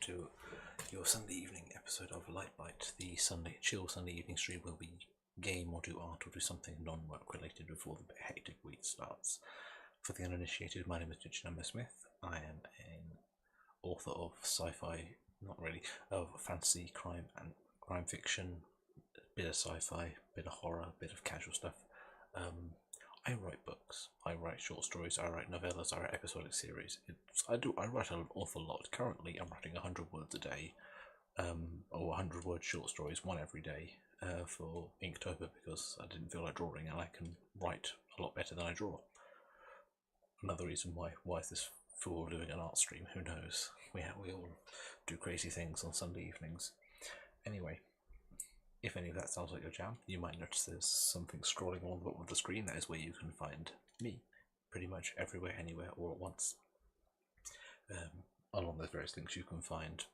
to your Sunday evening episode of Lite Byte. The chill Sunday evening stream will be game or do art or do something non-work related before the hectic week starts. For the uninitiated, my name is Cennamo-Smith. I am an author of sci-fi, not really, of fantasy, crime and crime fiction, a bit of sci-fi, bit of horror, bit of casual stuff. I write books, I write short stories, I write novellas, I write episodic series. I write an awful lot. Currently I'm writing 100 words a day, or 100 word short stories, one every day, for Inktober, because I didn't feel like drawing and I can write a lot better than I draw. Another reason why is this fool doing an art stream? Who knows? We all do crazy things on Sunday evenings. Anyway, if any of that sounds like your jam, you might notice there's something scrolling along the bottom of the screen. That is where you can find me, pretty much everywhere, anywhere, all at once. Along those various links you can find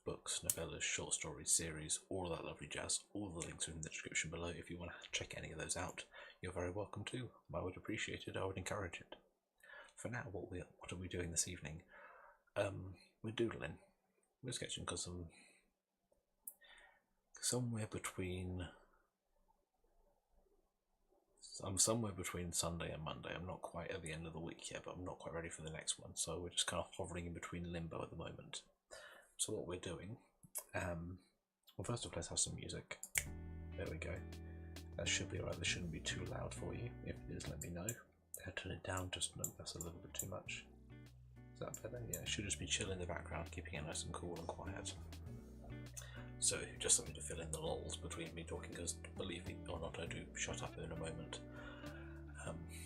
books, novellas, short stories, series, all of that lovely jazz. All the links are in the description below. If you want to check any of those out, you're very welcome to. I would appreciate it, I would encourage it. For now, what are we doing this evening? We're doodling. We're sketching because I'm somewhere between Sunday and Monday. I'm not quite at the end of the week yet, but I'm not quite ready for the next one, so we're just kind of hovering in between limbo at the moment. So what we're doing, well, first of all, let's have some music. There we go. That should be alright. This shouldn't be too loud for you. If it is, let me know. I'll turn it down, just no, that's a little bit too much. Is that better? Yeah, it should just be chill in the background, keeping it nice and cool and quiet. So just something to fill in the lulls between me talking, because believe me or not, I do shut up in a moment.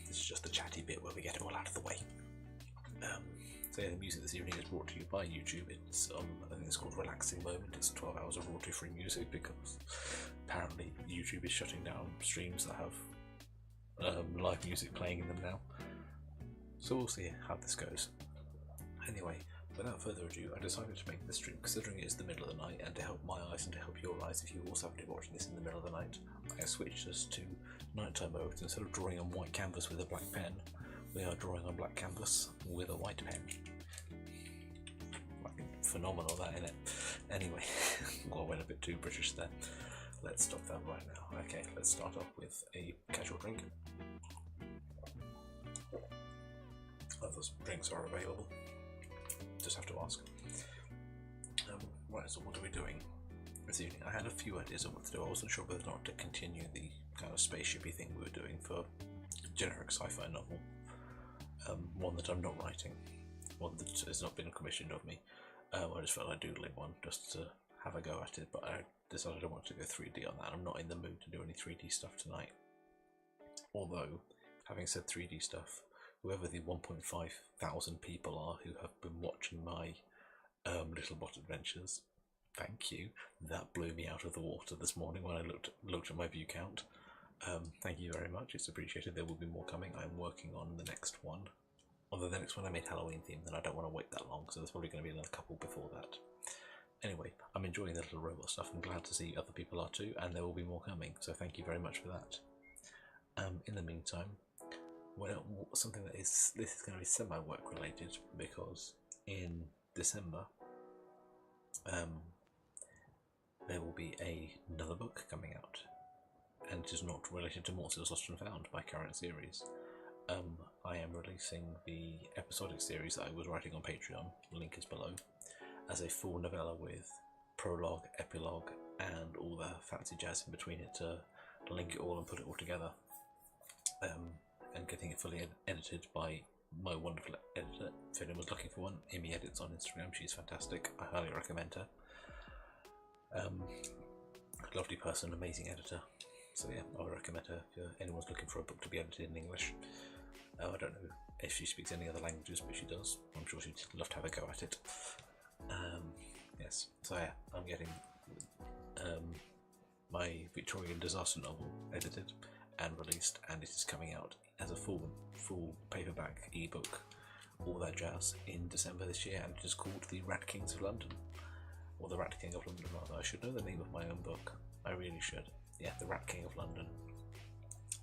This is just the chatty bit where we get it all out of the way. So yeah, the music this evening is brought to you by YouTube. It's I think it's called Relaxing Moment. It's 12 hours of royalty-free music, because apparently YouTube is shutting down streams that have live music playing in them now. So we'll see how this goes. Anyway, without further ado, I decided to make this stream, considering it is the middle of the night, and to help my eyes and to help your eyes if you also happen to be watching this in the middle of the night, I have switched us to nighttime mode. Instead of drawing on white canvas with a black pen, we are drawing on black canvas with a white pen. Fucking phenomenal, that, innit? Anyway, well, I went a bit too British there. Let's stop that right now. Okay, let's start off with a casual drink. Other drinks are available. Just have to ask. Right, so what are we doing this evening? I had a few ideas of what to do. I wasn't sure whether or not to continue the kind of spaceshipy thing we were doing for generic sci-fi novel. One that I'm not writing, one that has not been commissioned of me. I just felt like doodling one just to have a go at it, but I decided I wanted to go 3D on that. I'm not in the mood to do any 3D stuff tonight. Although, having said 3D stuff, whoever the 1.5 thousand people are who have been watching my Little Bot Adventures, thank you. That blew me out of the water this morning when I looked at my view count. Thank you very much, it's appreciated. There will be more coming. I'm working on the next one. Although the next one I made Halloween themed, and I don't want to wait that long, so there's probably going to be another couple before that. Anyway, I'm enjoying the little robot stuff. I'm glad to see other people are too, and there will be more coming, so thank you very much for that. In the meantime, something that this is going to be semi-work related, because in December there will be another book coming out, and it is not related to Morse's Lost and Found, my current series. I am releasing the episodic series that I was writing on Patreon, link is below, as a full novella with prologue, epilogue, and all the fancy jazz in between it to link it all and put it all together. And getting it fully edited by my wonderful editor. If anyone was looking for one, Amy Edits on Instagram, she's fantastic, I highly recommend her. Lovely person, amazing editor, so yeah, I would recommend her if anyone's looking for a book to be edited in English. I don't know if she speaks any other languages, but she does. I'm sure she'd love to have a go at it. Yes, so yeah, I'm getting my Victorian disaster novel edited and released, and it is coming out as a full paperback ebook, all that jazz, in December this year, and it is called The Rat Kings of London, or The Rat King of London rather. I should know the name of my own book, I really should. Yeah, The Rat King of London.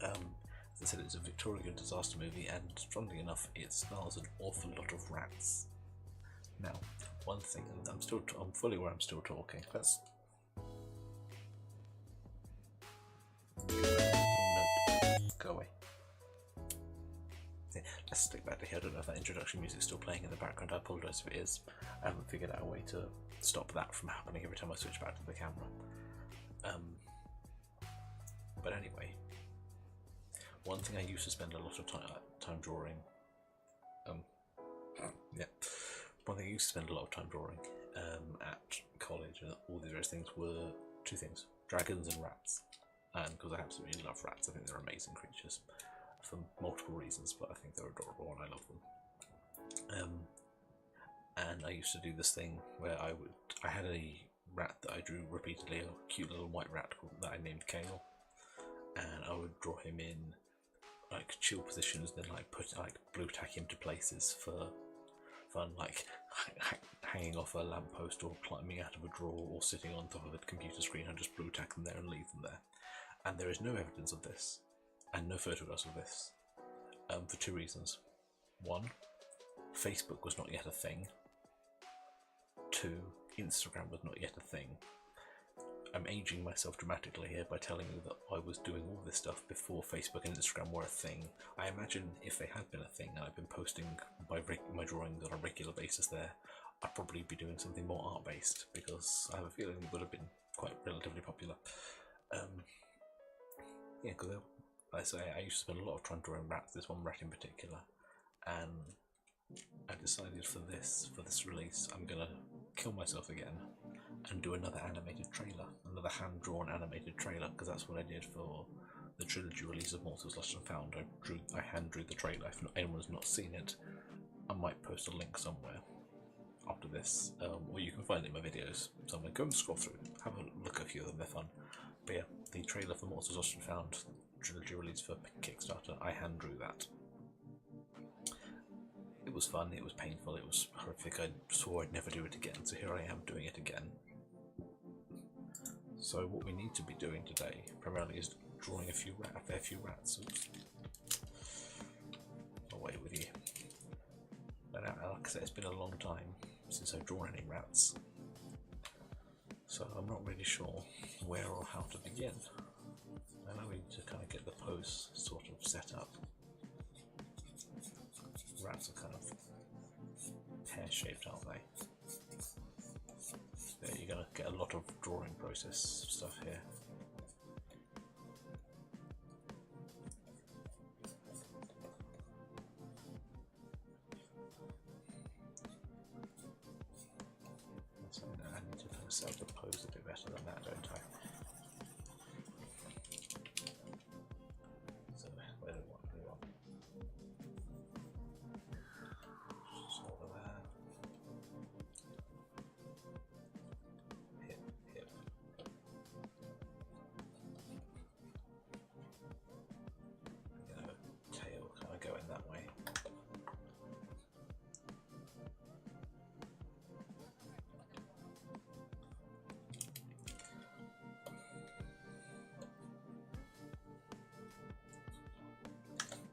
As I said, it's a Victorian disaster movie, and strangely enough it stars an awful lot of rats. Now, one thing, and I'm fully aware I'm still talking. Let's. Nope. Go away. Yeah, let's stick back to here. I don't know if that introduction music's still playing in the background. I apologise if it is. I haven't figured out a way to stop that from happening every time I switch back to the camera. But anyway, one thing I used to spend a lot of time drawing. Yeah, one thing I used to spend a lot of time drawing at college and all these various things were two things: dragons and rats. And because I absolutely love rats, I think they're amazing creatures for multiple reasons, but I think they're adorable and I love them. And I used to do this thing where I had a rat that I drew repeatedly, a cute little white rat that I named Kale, and I would draw him in like chill positions, then like blue tack him to places for fun, like hanging off a lamppost or climbing out of a drawer or sitting on top of a computer screen. I just blue tack them there and leave them there. And there is no evidence of this and no photographs of this for two reasons. One, Facebook was not yet a thing. Two, Instagram was not yet a thing. I'm aging myself dramatically here by telling you that I was doing all this stuff before Facebook and Instagram were a thing. I imagine if they had been a thing and I've been posting my drawings on a regular basis there, I'd probably be doing something more art-based, because I have a feeling it would have been quite relatively popular. Yeah, because like I say, I used to spend a lot of time drawing rats, this one rat in particular, and I decided for this release, I'm gonna kill myself again and do another animated trailer, another hand-drawn animated trailer, because that's what I did for the trilogy release of Mortals Lost and Found. I hand-drew the trailer. If anyone's not seen it, I might post a link somewhere after this, or you can find it in my videos. So I'm gonna go and scroll through, have a look at a few of them, they're fun. But yeah, the trailer for Mortals Lost and Found trilogy release for Kickstarter, I hand-drew that. It was fun, it was painful, it was horrific. I swore I'd never do it again, so here I am doing it again. So what we need to be doing today, primarily, is drawing a fair few rats. Oops. Away with you. And like I said, it's been a long time since I've drawn any rats, so I'm not really sure where or how to begin. I know we need to kind of get the pose sort of set up. Rats are kind of pear-shaped, aren't they? There, you're going to get a lot of drawing process stuff here. So I need to kind of set up the pose a bit better than that, don't I? So where do we want? Just over there. Hip. You know, tail kind of going that way.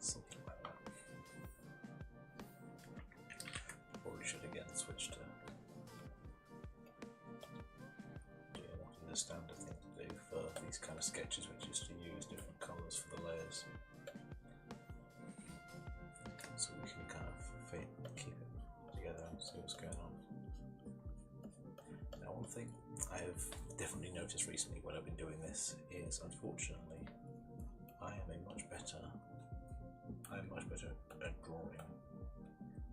Something like that. Probably should again switch to doing what is the standard thing to do for these kind of sketches, which is to use different colours for the layers, so we can kind of keep it together and see what's going on. Now, one thing I've definitely noticed recently when I've been doing this is, unfortunately, I am much better at drawing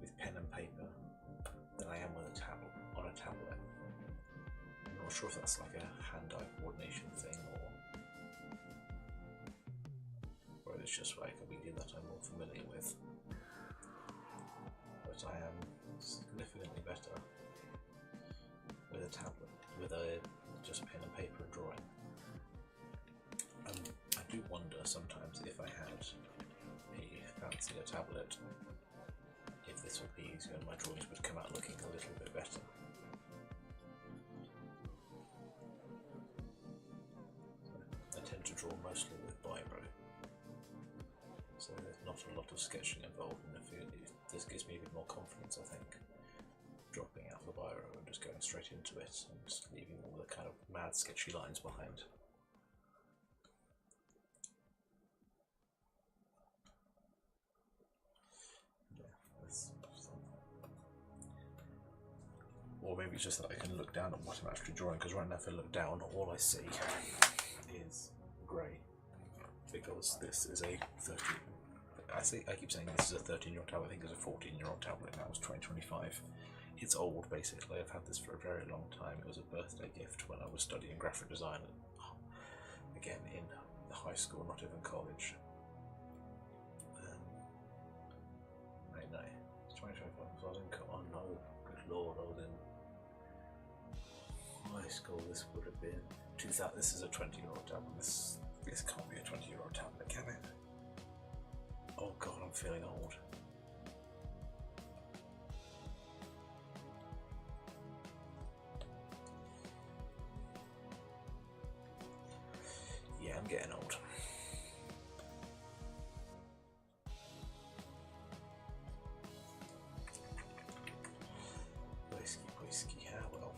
with pen and paper than I am with on a tablet. I'm not sure if that's like a hand-eye coordination thing or it's just like a medium that I'm more familiar with. But I am significantly better with a tablet, with just pen and paper and drawing. I do wonder sometimes if I had a fancier tablet, if this would be easier and my drawings would come out looking a little bit better. I tend to draw mostly with biro, so there's not a lot of sketching involved, and this gives me a bit more confidence, I think, dropping out the biro just going straight into it and just leaving all the kind of mad sketchy lines behind. Or maybe it's just that I can look down at what I'm actually drawing, because right now if I look down, all I see is grey. Because this is a 13. I keep saying this is a 13-year-old tablet. I think it's a 14-year-old tablet now. It's 2025. It's old, basically. I've had this for a very long time. It was a birthday gift when I was studying graphic design, again in high school, not even college. No, it's 2025. So I was in, oh no, good lord, I was in high school. This would have been 2000. This is a 20-year-old tablet. This can't be a 20-year-old tablet, can it? Oh god, I'm feeling old. Yeah, I'm getting old. Whiskey, yeah, well.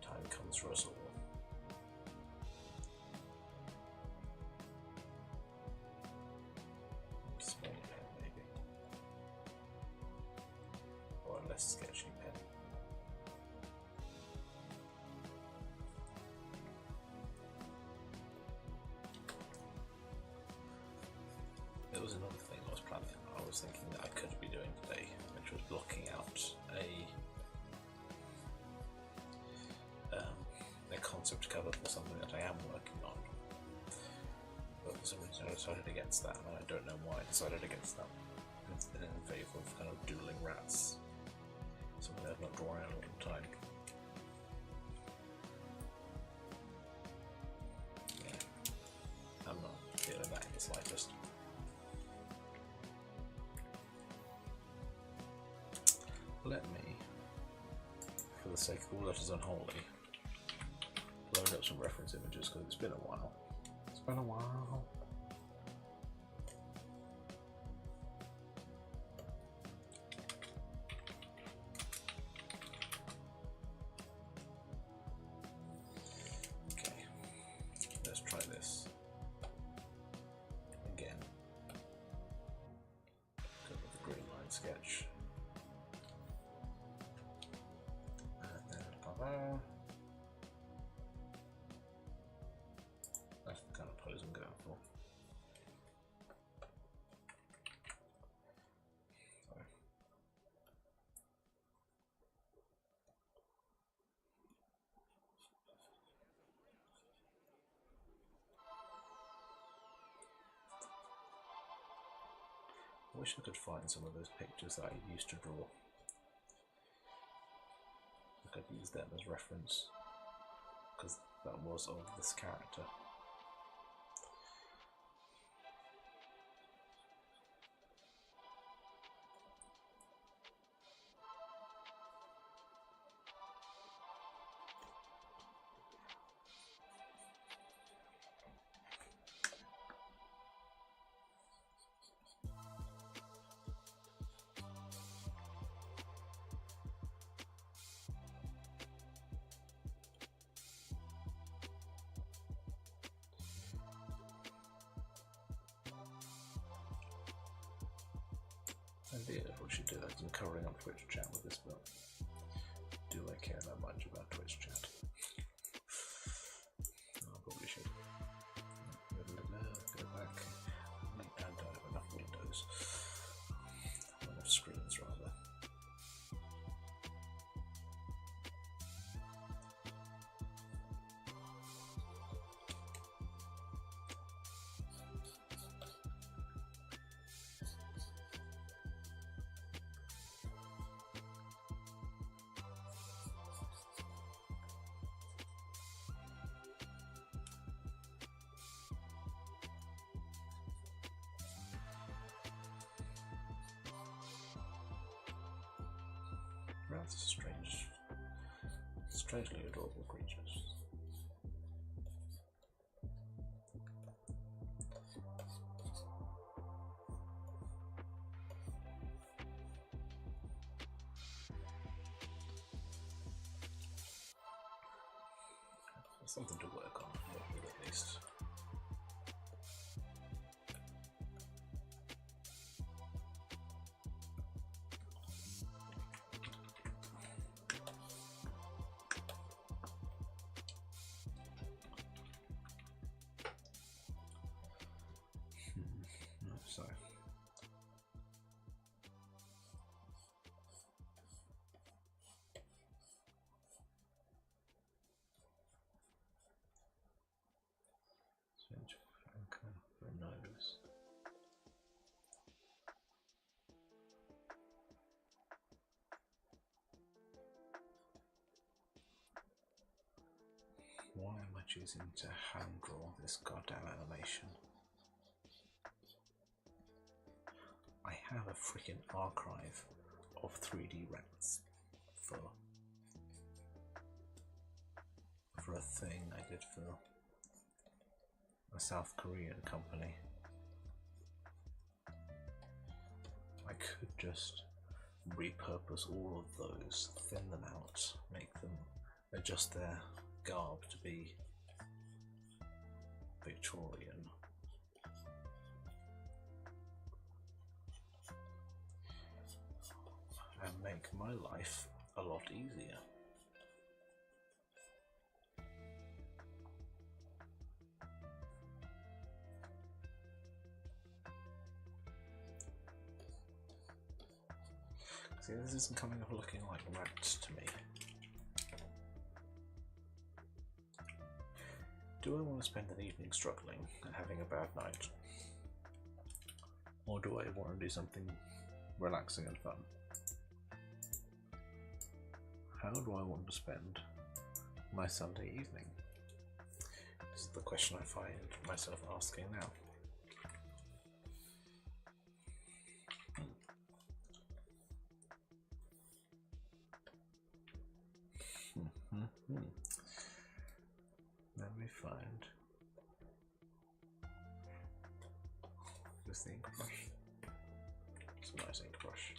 Time comes for us all. Small pen, maybe. Or a less sketchy pen. There was another thing I was thinking that I could be doing today, which was blocking out a concept cover for something that I am working on. But for some reason I decided against that, and I don't know why I decided against that. In favour of kind of doodling rats. Something I've not drawn in a long time. Yeah. I'm not feeling that in the slightest. Let me, for the sake of all that is unholy, load up some reference images, because it's been a while. It's been a while. Okay, let's try this again. Go with the green line sketch. That's the kind of pose I'm going for. Sorry. I wish I could find some of those pictures that I used to draw. I could use them as reference, because that was of this character. Idea of what should do that. I'm covering up Twitch chat with this, but do I care that much about Twitch chat? No, I probably should. Go back. I don't have enough windows. Enough screens, rather. Rats are strangely adorable creatures. something to work on with at least. So. Okay, for nose. Why am I choosing to hand draw this goddamn animation? I have a freaking archive of 3D rats for a thing I did for a South Korean company. I could just repurpose all of those, thin them out, make them adjust their garb to be Victorian. And make my life a lot easier. See, this isn't coming up looking like rats to me. Do I want to spend an evening struggling and having a bad night? Or do I want to do something relaxing and fun? How do I want to spend my Sunday evening? This is the question I find myself asking now. Let me find this ink brush. It's a nice ink brush.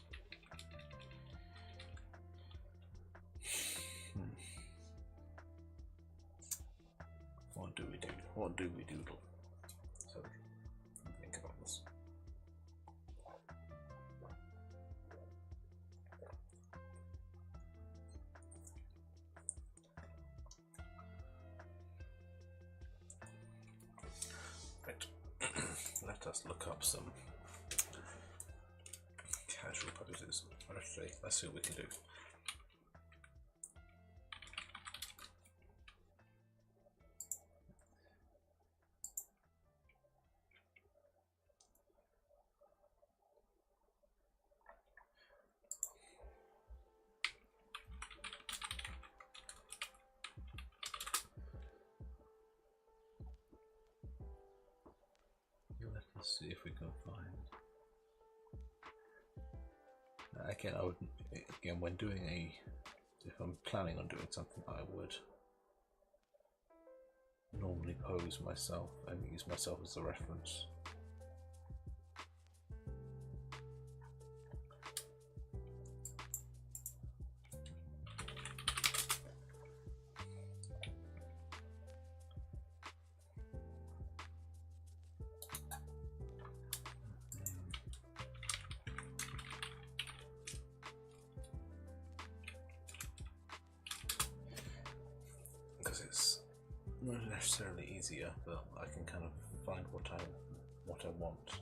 What do we do? What do we doodle? So think about this. Right. Let us look up some casual poses. Actually, let's see what we can do. Let's see if we can find. Again, I would. Again, when doing if I'm planning on doing something, I would normally pose myself and use myself as a reference. It's not necessarily easier, but I can kind of find what I want.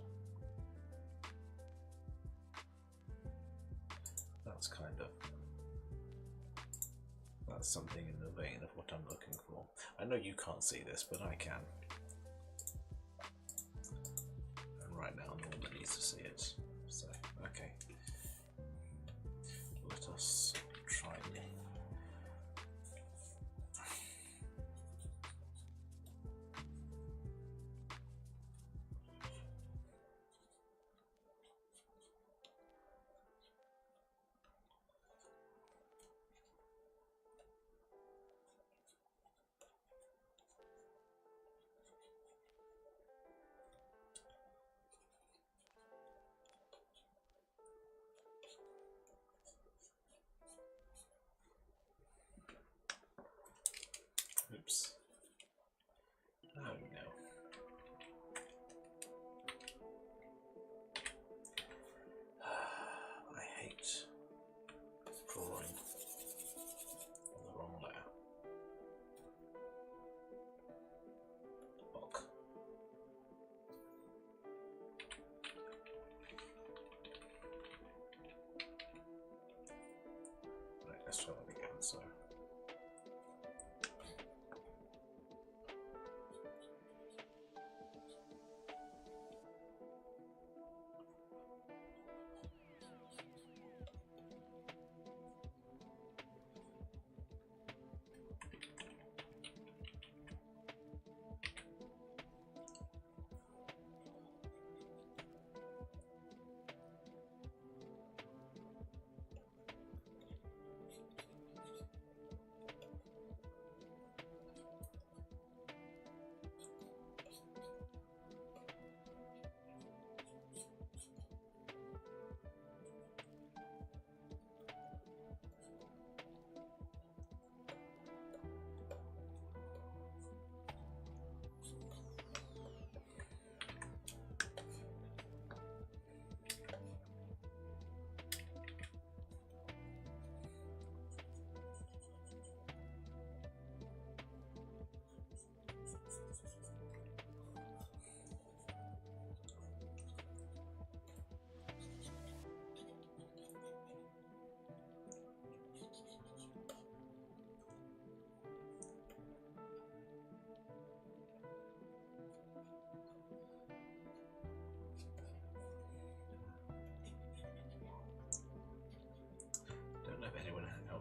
That's something in the vein of what I'm looking for. I know you can't see this, but I can. And right now, no one needs to see it. So, okay. Let us try it. Oops.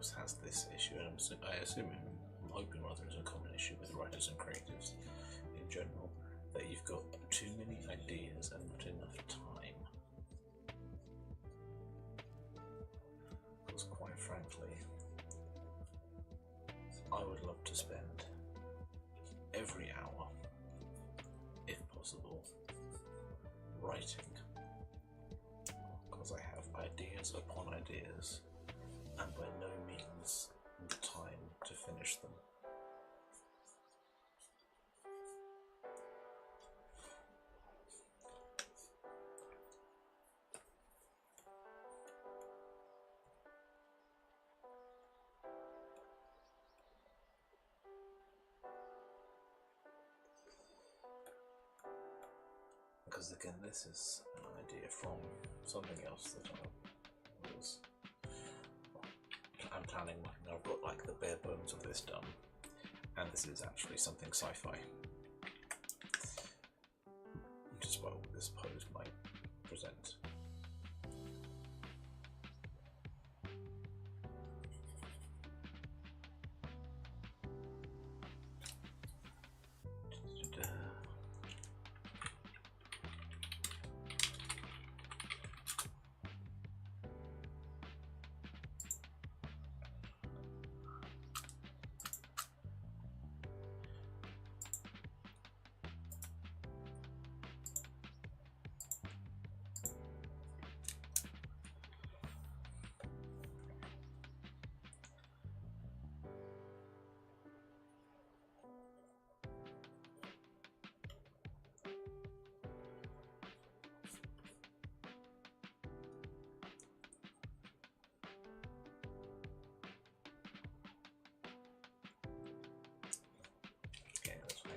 sometimes has this issue, and I'm hoping rather it's a common issue with writers and creatives in general, that you've got too many ideas and not enough time. Because quite frankly, I would love to spend every hour, if possible, writing, because I have ideas upon ideas, and by no means the time to finish them. Because again, this is an idea from something else that I'm planning. I've got like the bare bones of this done, and this is actually something sci-fi, which is what this pose might present.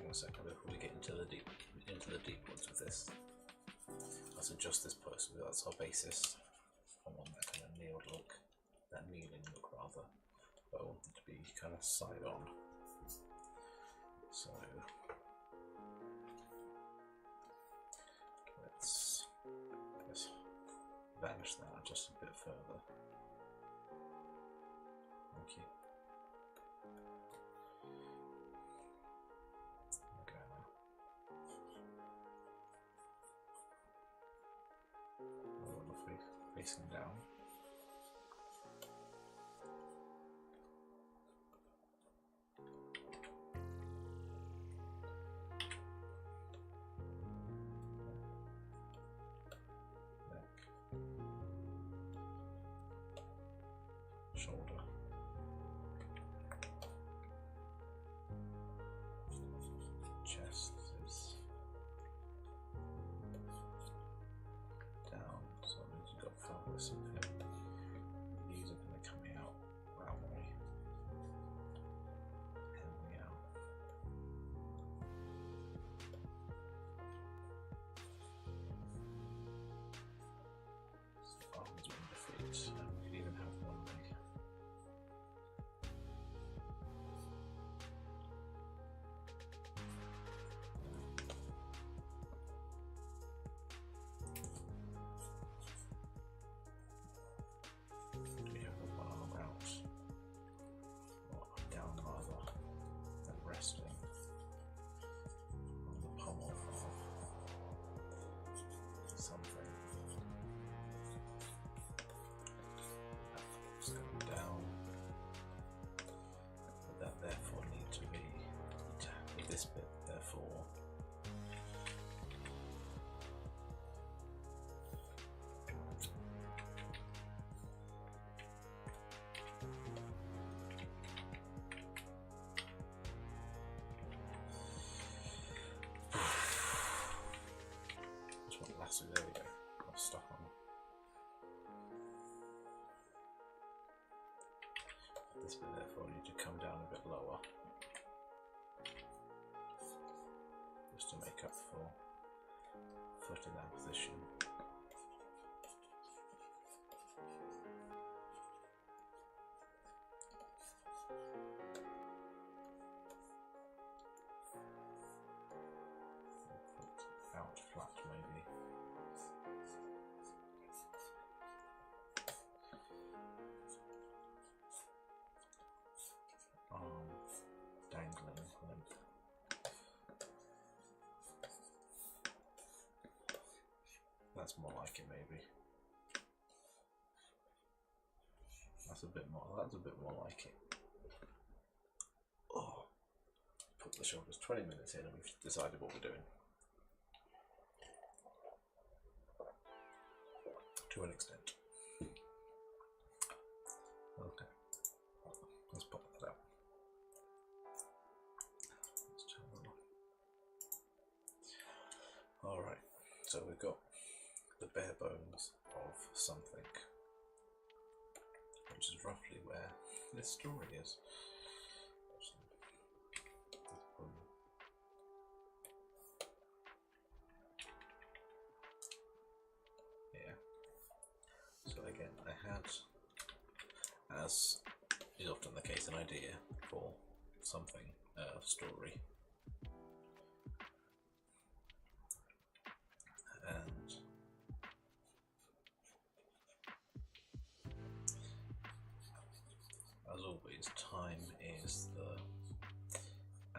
A second before we get into the deep ones with this. Let's adjust this post. That's our basis. I want that kind of kneeling look rather. But I want it to be kind of side on. So let's vanish that just a bit further. Thank you. Facing down. Neck. Shoulder. Chest is down, so it means you've got focus of him. These are going to coming out that way. Coming out. So arms are under feet, and we can even have one leg. We have the one arm out, or down rather, and resting on the pommel of something. It's going down, but that therefore need to be, with this bit therefore, so there we go, got stuck on. This bit therefore I need to come down a bit lower, just to make up for foot in that position. Foot out flat maybe. That's more like it, maybe. That's a bit more. That's a bit more like it. Oh, put the shoulders 20 minutes in, and we've decided what we're doing. To an extent. Okay. Let's pop that out. Let's turn it on. Alright, so we've got the bare bones of something, which is roughly where this story is. Yeah. So again, I had, as is often the case, an idea for something, story, and as always, time is the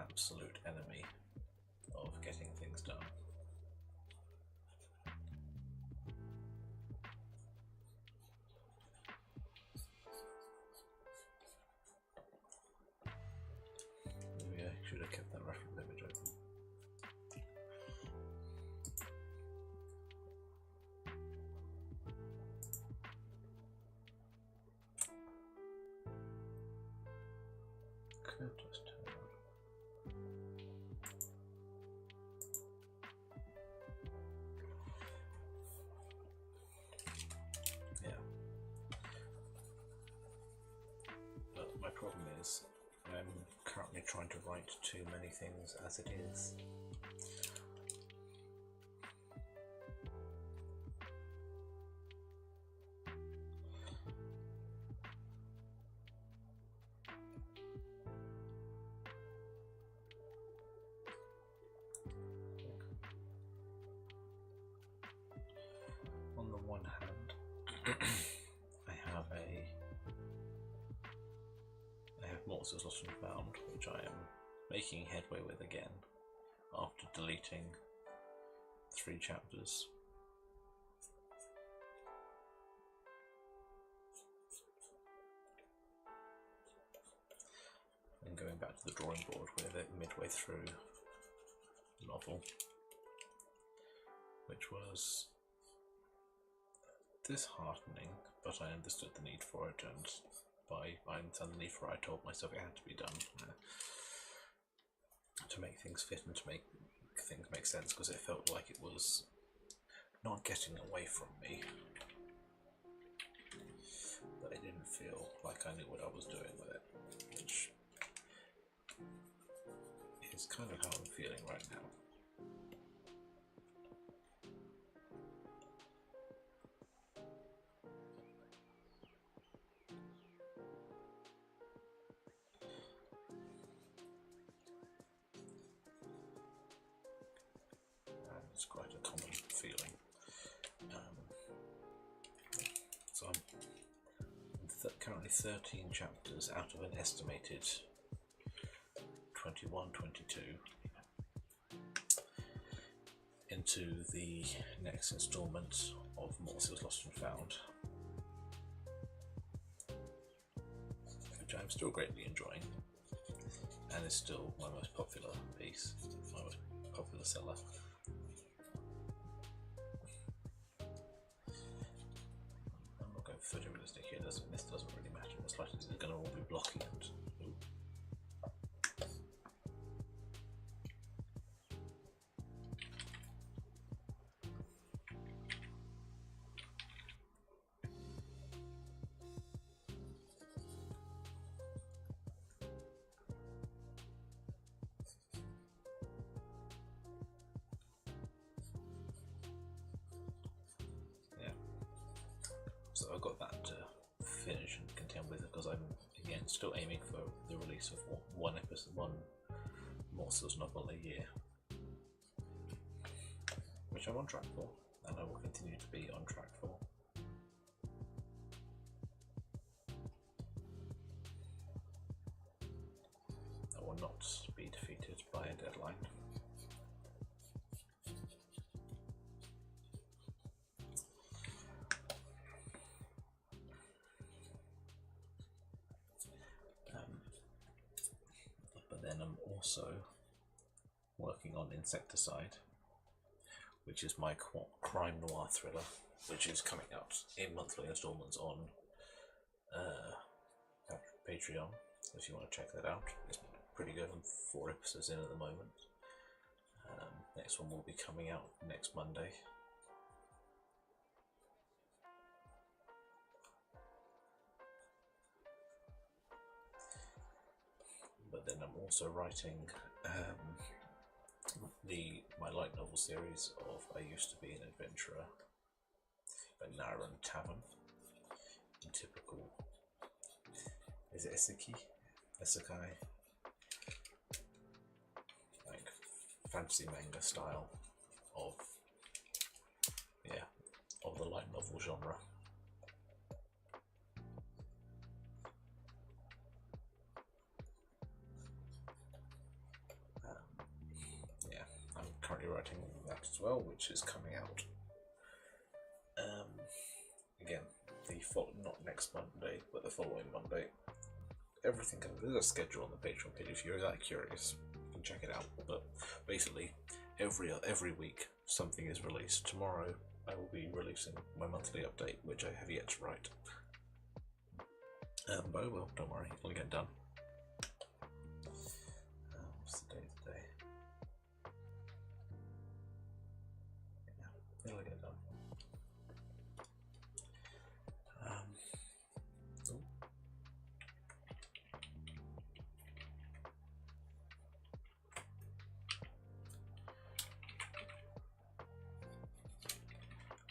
absolute enemy of getting things done. Maybe I should have kept that reference image open. Could just turn on. Yeah. But my problem is I'm currently trying to write too many things as it is. On the one hand, I have Morses Lost and Found, which I am making headway with again after deleting 3 chapters. And going back to the drawing board with it midway through the novel, which was disheartening, but I understood the need for it, and I understand the need for it, I told myself it had to be done to make things fit and to make things make sense, because it felt like it was not getting away from me, but it didn't feel like I knew what I was doing with it, which is kind of how I'm feeling right now. It's quite a common feeling. So I'm currently 13 chapters out of an estimated 21, 22 into the next instalment of Morses Lost and Found, which I'm still greatly enjoying, and is still my most popular piece, my most popular seller. I'm not going photorealistic here, this doesn't really matter in the slightest, it's going to all be blocking it. So I've got that to finish and contend with, because I'm again still aiming for the release of one Morses novel a year, which I'm on track for, and I will continue to be on track for. I will not be defeated by a deadline. also working on Insecticide, which is my crime noir thriller, which is coming out in monthly installments on Patreon, if you want to check that out. It's pretty good. I'm 4 episodes in at the moment. Next one will be coming out next Monday. But then I'm also writing my light novel series of I Used to Be an Adventurer, but now I run a tavern in typical, is it Isekai? Like fantasy manga style of the light novel genre. I'm currently writing that as well, which is coming out again not next Monday, but the following Monday. Everything there's a schedule on the Patreon page if you're that curious. You can check it out. But basically, every week something is released. Tomorrow I will be releasing my monthly update, which I have yet to write. But I will. Don't worry, it'll get done. What's the date today? Yeah, it'll get done.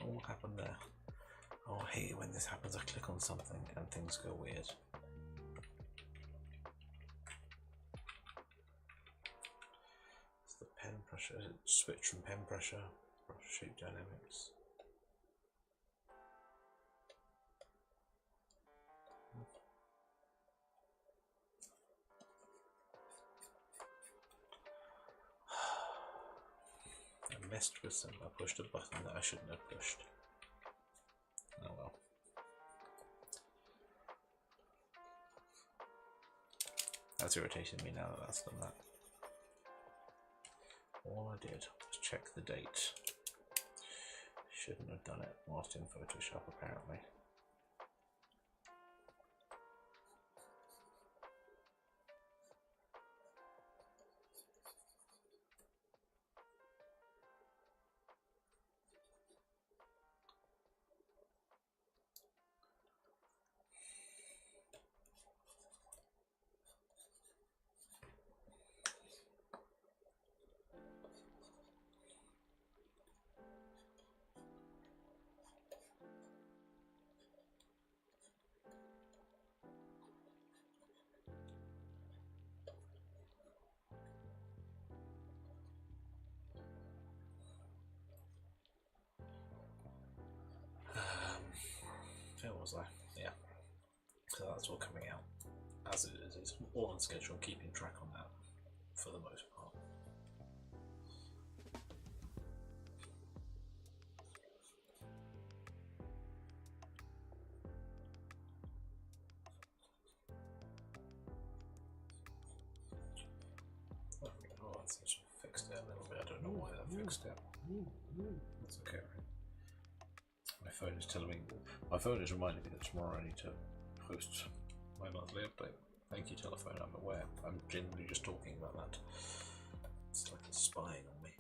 What happened there? Oh, I hate it when this happens. I click on something and things go weird. It's the pen pressure. Switch from pen pressure, brush shape dynamics. I messed with some. I pushed a button that I shouldn't have pushed. Oh well. That's irritating me now that that's done that. All I did was check the date. Shouldn't have done it whilst in Photoshop, apparently. Where was I? Yeah. So that's all coming out as it is. It's all on schedule, keeping track on that for the most part. Oh, that's actually fixed it a little bit. I don't know why that fixed it. That's okay, right? My phone is telling me. My phone is reminding me that tomorrow I need to post my monthly update. Thank you, telephone. I'm aware. I'm genuinely just talking about that. It's like it's spying on me.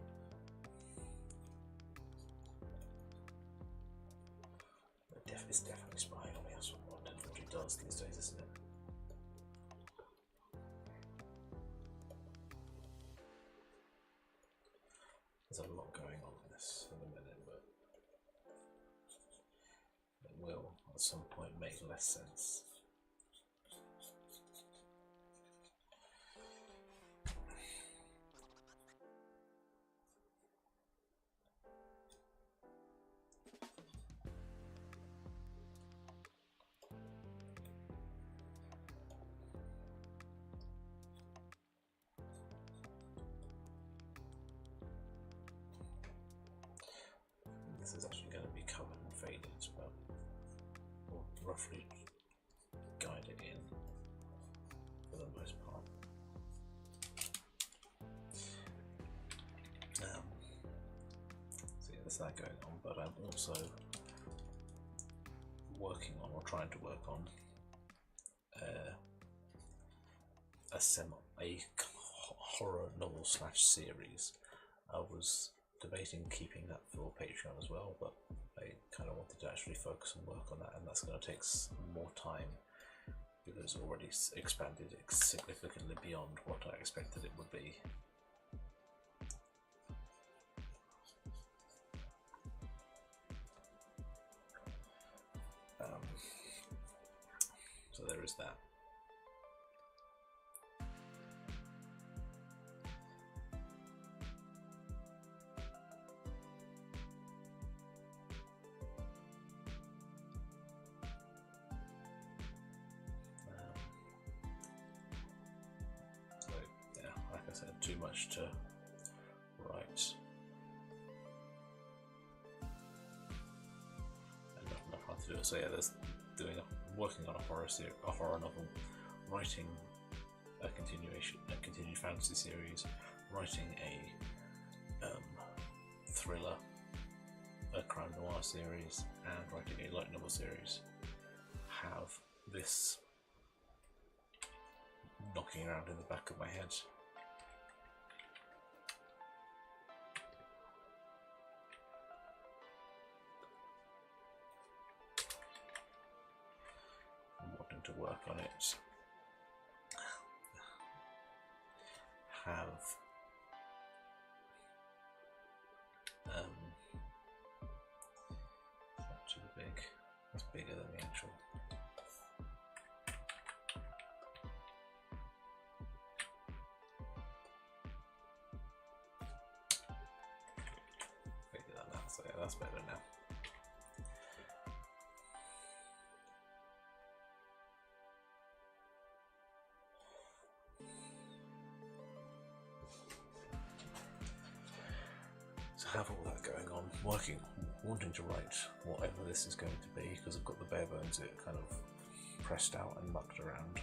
It's definitely spying on me. That's what technology does these days, isn't it? There's a lot going on in this in a minute, but it will at some point make less sense. This is actually going to be covered and faded, but we'll roughly guide it in for the most part. that going on, but I'm also working on, or trying to work on, a horror novel / series. I was debating keeping that for Patreon as well, but I kind of wanted to actually focus and work on that, and that's going to take more time because it's already expanded significantly beyond what I expected it would be. So there is that. So yeah, like I said, too much to write. And not enough time to do it. So yeah, there's working on a horror novel, writing a continued fantasy series, writing a thriller, a crime noir series, and writing a light novel series. Have this knocking around in the back of my head. To work on it, have not too big, it's bigger than the actual. Bigger than that, so yeah, that's better now. Have all that going on, wanting to write whatever this is going to be, because I've got the bare bones of it kind of pressed out and mucked around.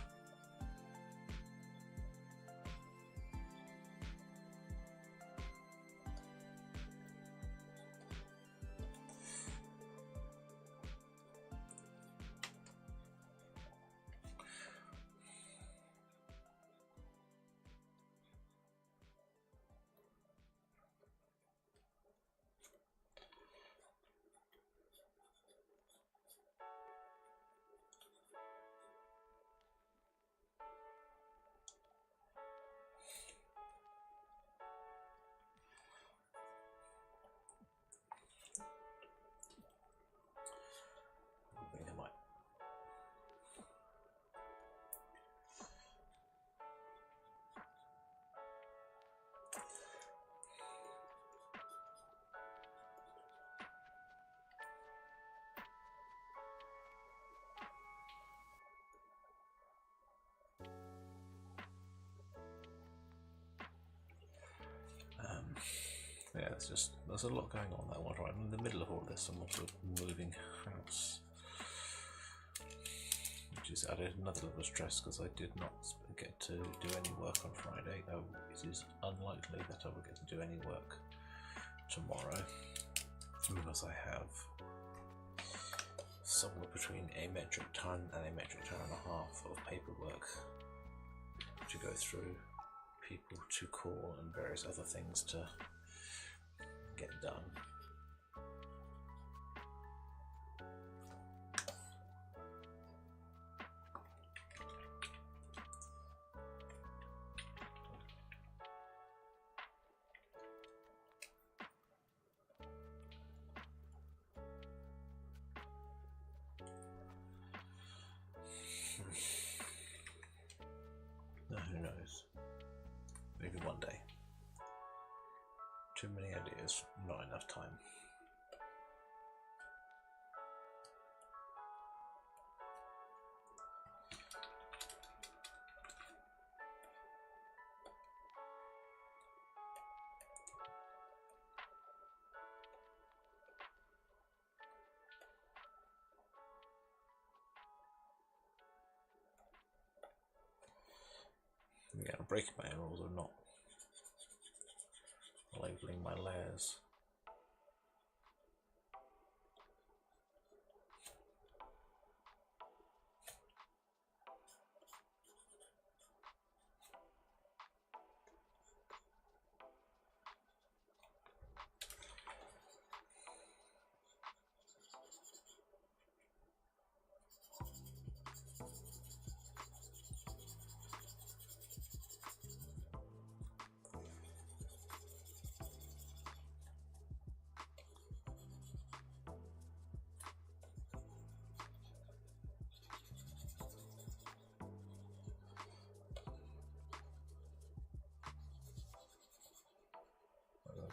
Yeah, there's a lot going on that one. Right, I'm in the middle of all this. I'm also moving house, which has added another level of stress because I did not get to do any work on Friday. Though it is unlikely that I will get to do any work tomorrow because I have somewhere between a metric ton and a metric ton and a half of paperwork to go through, people to call, and various other things to get done. Now, who knows? Maybe one day. Too many ideas, not enough time. Yeah, I'm breaking my own rules of not labeling my layers.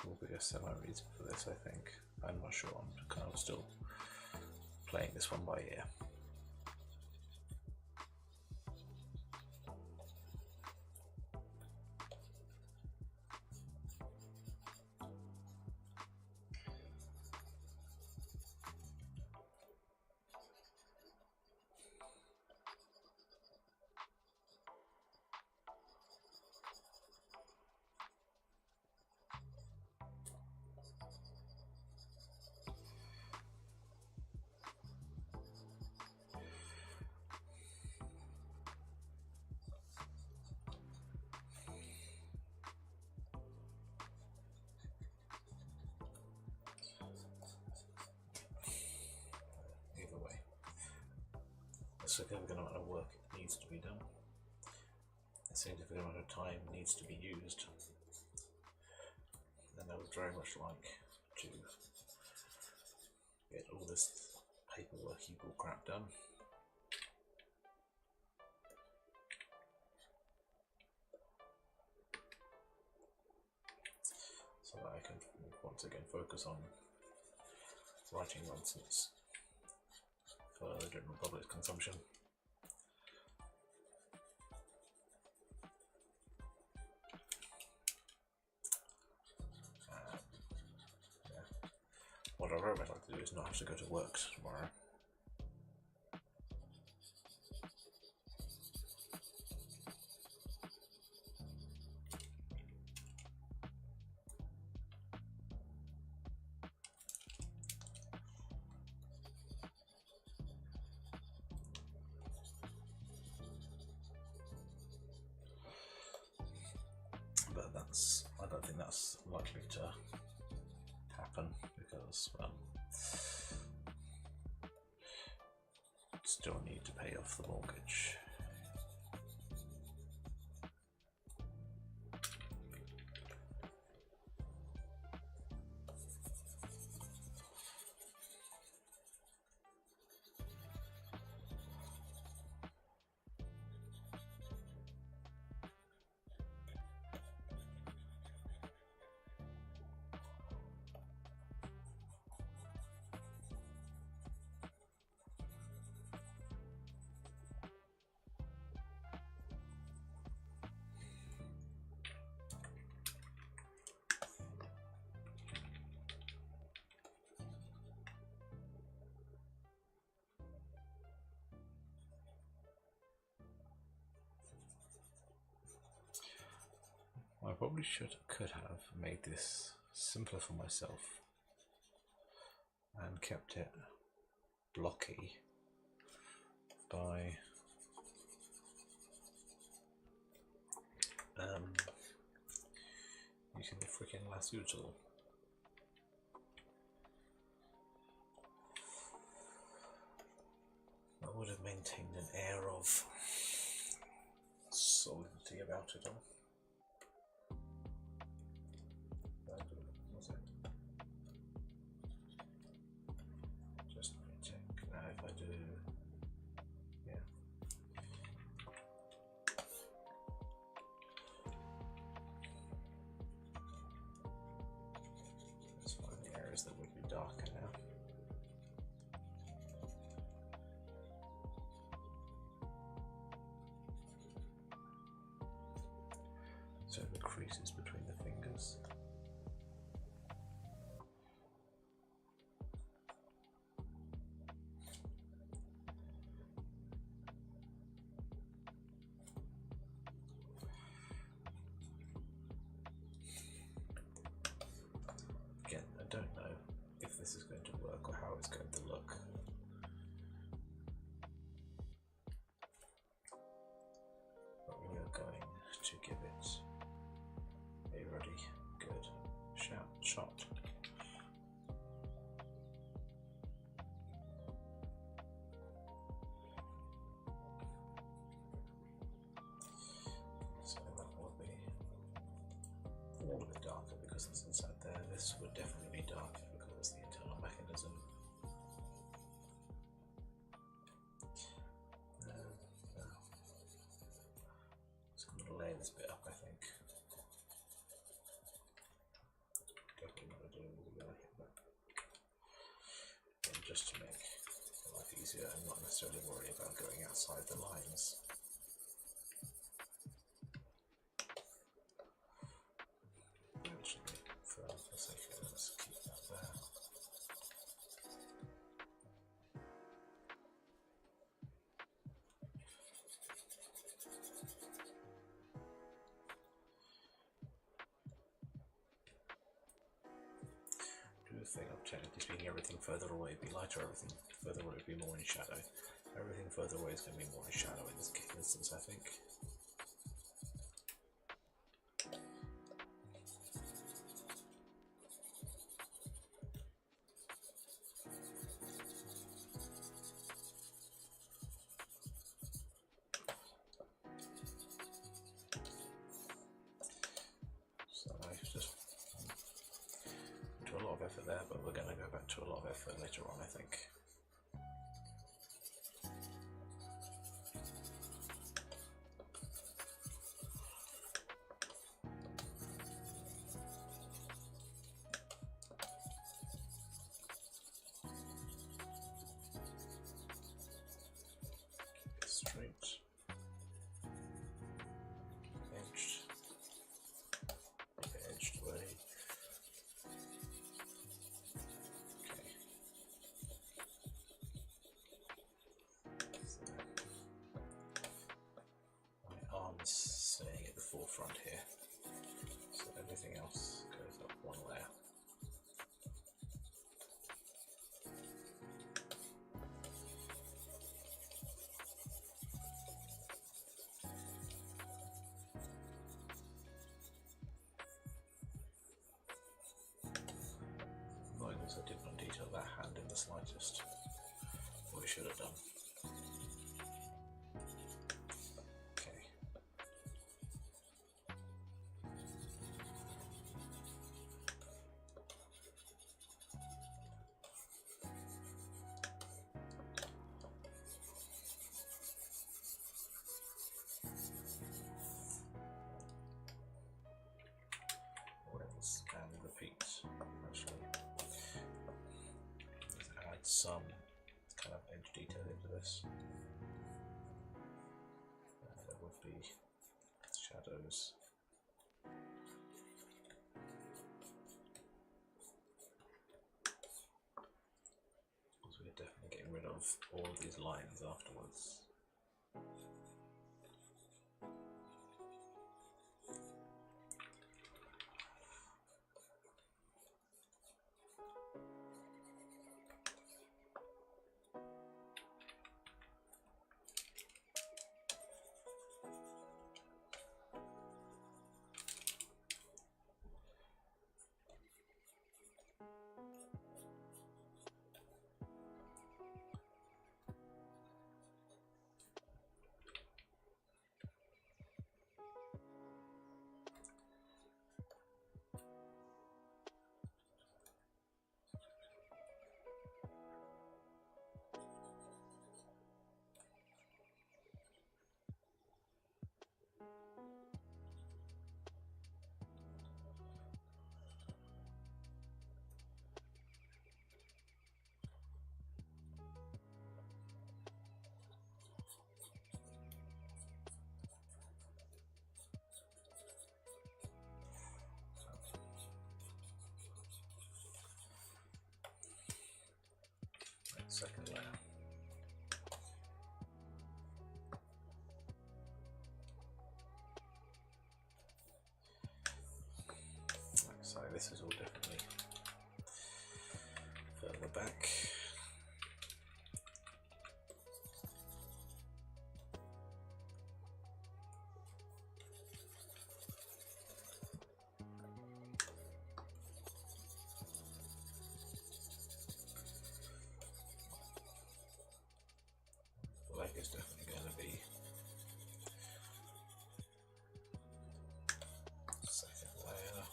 will be a semi-reason for this, I think. I'm not sure, I'm kind of still playing this one by ear. A significant amount of work needs to be done. A significant amount of time needs to be used. And I would very much like to get all this paperworky bull crap done. So that I can once again focus on writing nonsense for the general public's consumption. Yeah. What I very much like to do is not have to go to work tomorrow. But I don't think that's likely to happen because, well, still need to pay off the mortgage. I probably could have made this simpler for myself and kept it blocky by using the freaking lasso tool. I would have maintained an air of solidity about it all. Just let me check now if I do. Yeah. Let's find the areas that would be darker now. So the creases between the fingers. Again, I don't know if this is going to work or how it's going to look. But we are going to give it a really good shot. So that will be all a bit darker because it's inside there. This would definitely be darker because it's the internal mechanism. So I'm going to lay this bit up, I think. just to make life easier and not necessarily worry about going outside the lines. Actually, for the sake of it, let's keep that there. Do the thing of technically speaking, everything further away would be lighter, everything further away would be more in shadow. Everything further away is going to be more in shadow in this instance, I think. A lot of effort there, but we're going to go back to a lot of effort later on, I think. Keep it straight, edged away. Staying at the forefront here, so everything else goes up one layer. Notice I did not detail that hand in the slightest. What we should have done. And repeat, actually. Let's add some kind of edge detail into this. There would be shadows. Because we're definitely getting rid of all of these lines afterwards. Second layer. So this is all definitely further back. Is definitely going to be second layer.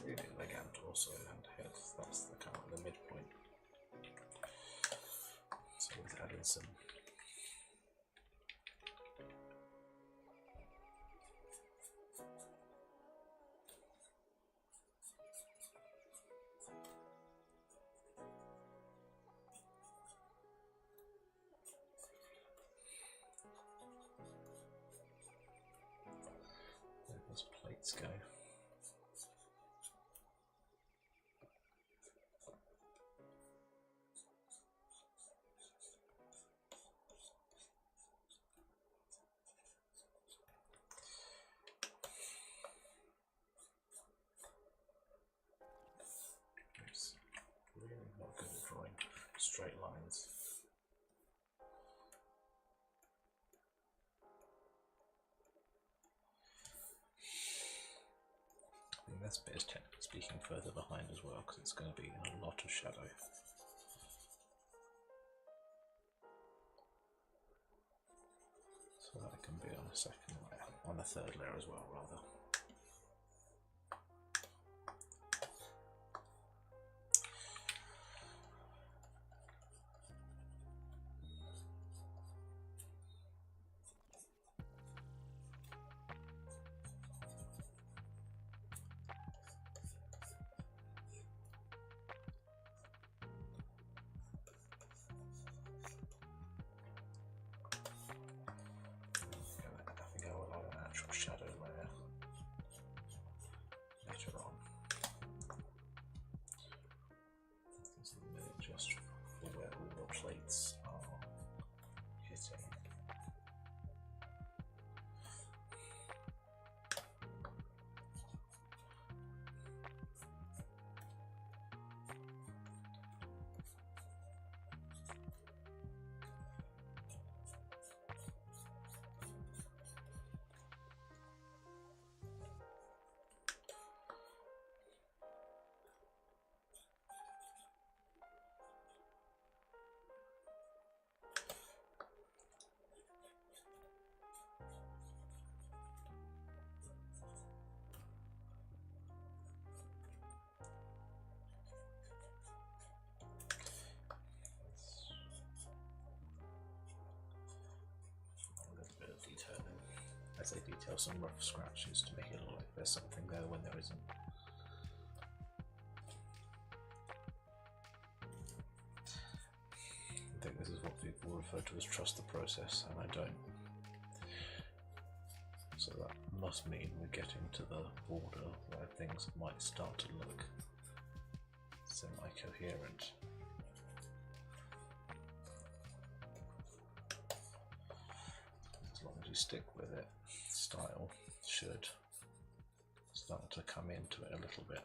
Really elegant also, and head. That's the kind of the midpoint. So let's add in some let's go. It's really not good at drawing straight lines. I think this bit is technically speaking further behind as well because it's going to be in a lot of shadow. So that can be on a second layer, on a third layer as well rather. I think I will have an actual shadow layer later on. This is a minute just for where all the plates are hitting. Detailing. I say detail some rough scratches to make it look like there's something there when there isn't. I think this is what people refer to as trust the process, and I don't. So that must mean we're getting to the border where things might start to look semi-coherent. As long as you stick with it, style should start to come into it a little bit.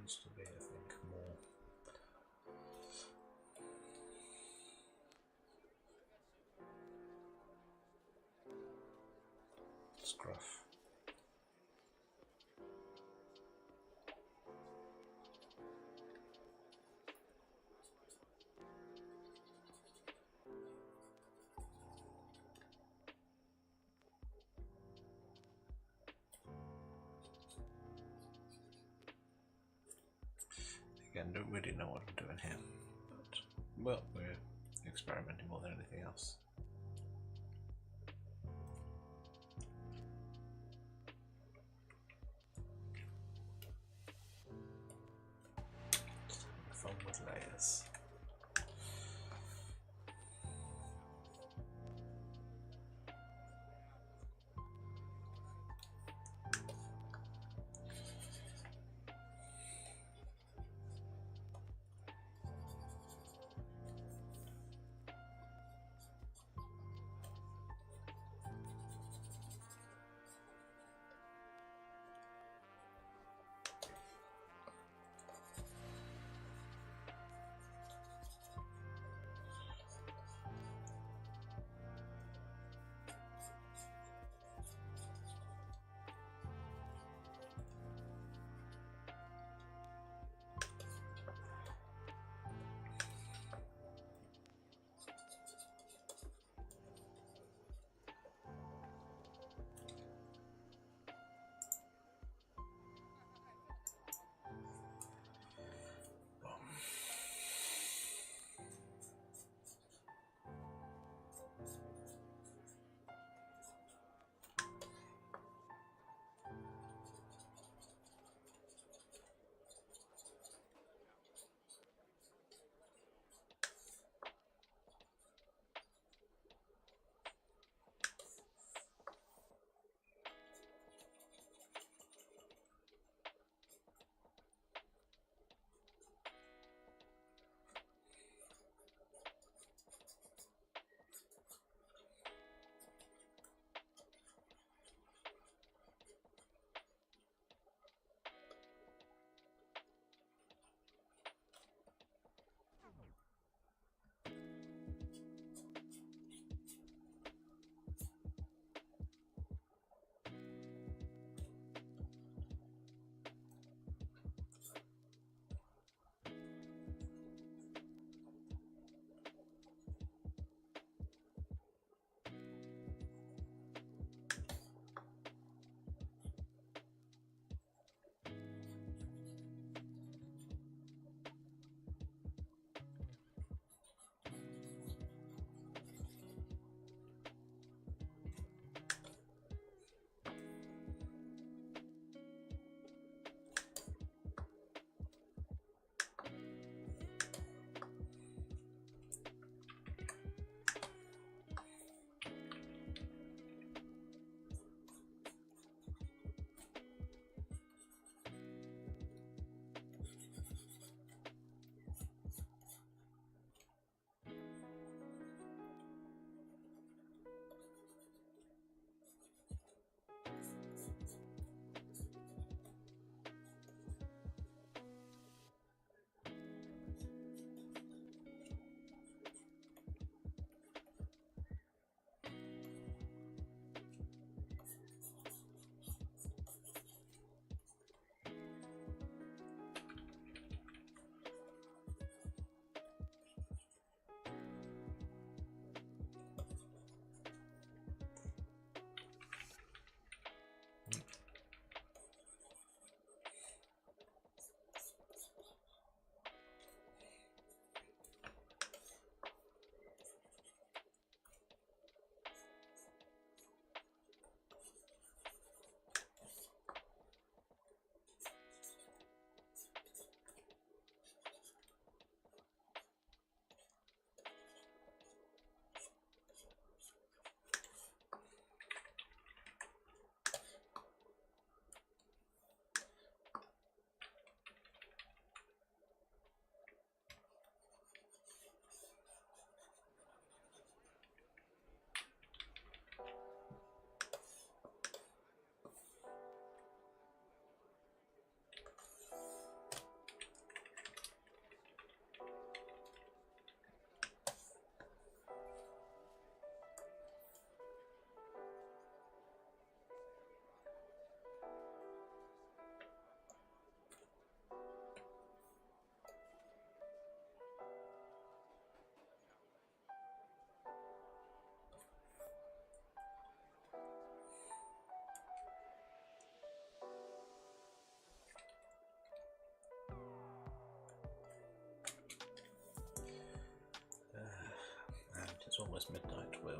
tends to be, I think, more scruff. Again, don't really know what I'm doing here, but well, we're experimenting more than anything else. Just having fun with layers.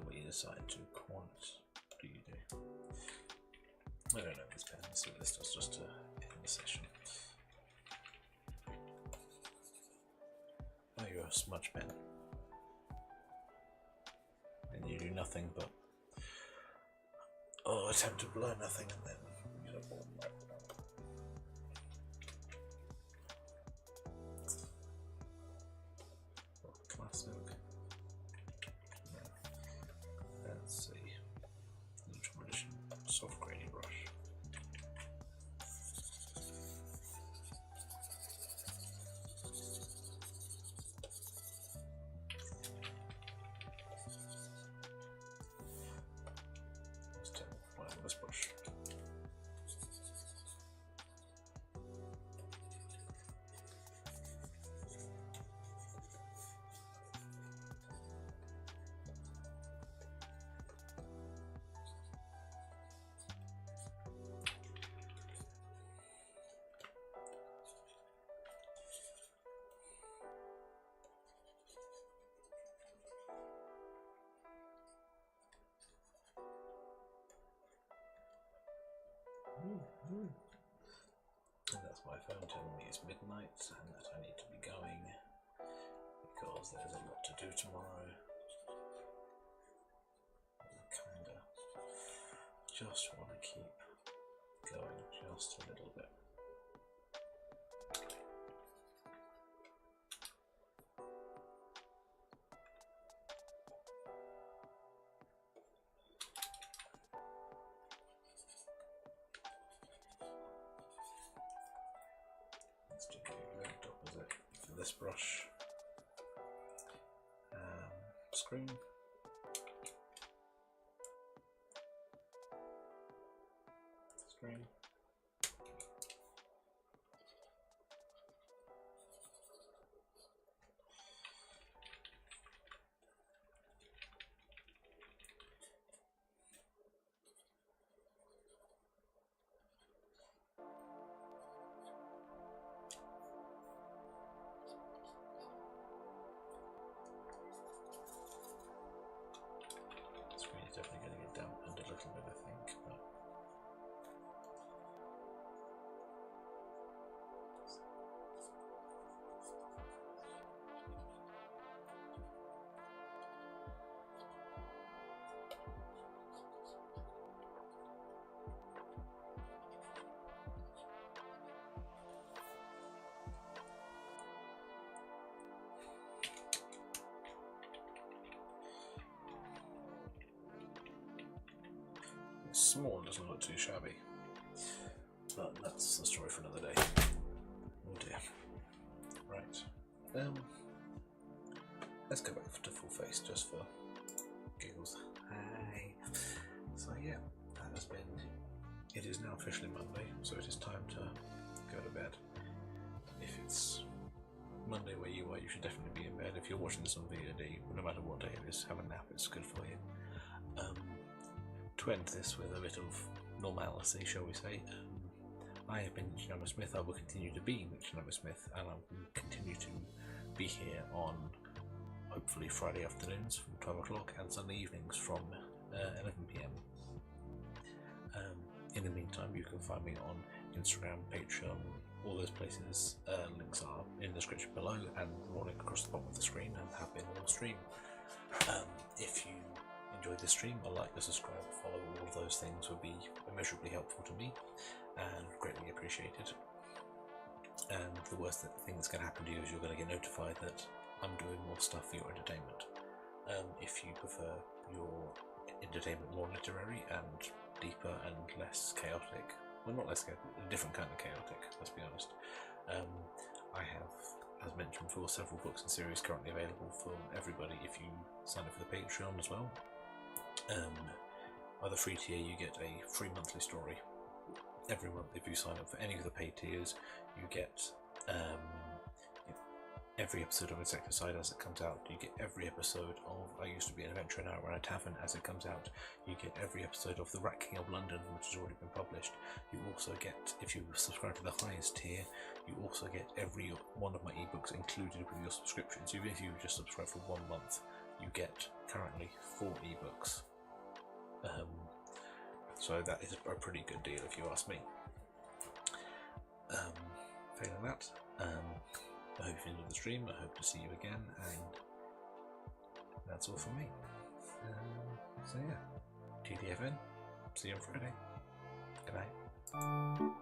we decide to call it. What do you do? I don't know this pen. Let's see what this does just to end the session. Oh, you're a smudge pen. And you do nothing but attempt to blur nothing and then get a ball. Classic. Let's see. Neutral edition, soft grainy brush. Let's turn white on this brush. And that's my phone telling me it's midnight and that I need to be going because there's a lot to do tomorrow. I kinda just want to keep going just a little bit. Let's do the exact opposite for this brush. Screen. Screen. Screen is definitely going to get dampened a little bit, I think, but it's small, doesn't look too shabby. But that's the story for another day. Oh dear. Right. Let's go back to full face just for giggles. Hi. So yeah, that has been. It is now officially Monday, so it is time to go to bed. If it's Monday where you are, you should definitely be in bed. If you're watching this on VOD, no matter what day it is, have a nap. It's good for you. To end this with a bit of normality, shall we say, I have been Cennamo-Smith. I will continue to be Cennamo-Smith, and I will continue to be here on hopefully Friday afternoons from 12 o'clock and Sunday evenings from 11 PM. In the meantime, you can find me on Instagram, Patreon, all those places. Links are in the description below and rolling across the bottom of the screen and have been all stream. If you enjoyed this stream, a like, a subscribe, follow, all of those things would be immeasurably helpful to me and greatly appreciated. And the worst thing that's going to happen to you is you're going to get notified that I'm doing more stuff for your entertainment. If you prefer your entertainment more literary and deeper and less chaotic, well, not less chaotic, a different kind of chaotic, let's be honest. I have, as mentioned before, several books and series currently available for everybody if you sign up for the Patreon as well. By the free tier, you get a free monthly story every month. If you sign up for any of the paid tiers, you get every episode of Insecticide as it comes out. You get every episode of I Used to Be an Adventurer and Now Run a Tavern as it comes out. You get every episode of The Rat King of London, which has already been published. You also get, if you subscribe to the highest tier, you also get every one of my ebooks included with your subscription. So even if you just subscribe for 1 month, you get currently 4 ebooks. So that is a pretty good deal if you ask me. Failing that, I hope you enjoyed the stream. I hope to see you again, and that's all from me. So yeah, TDFN, see you on Friday. Good night.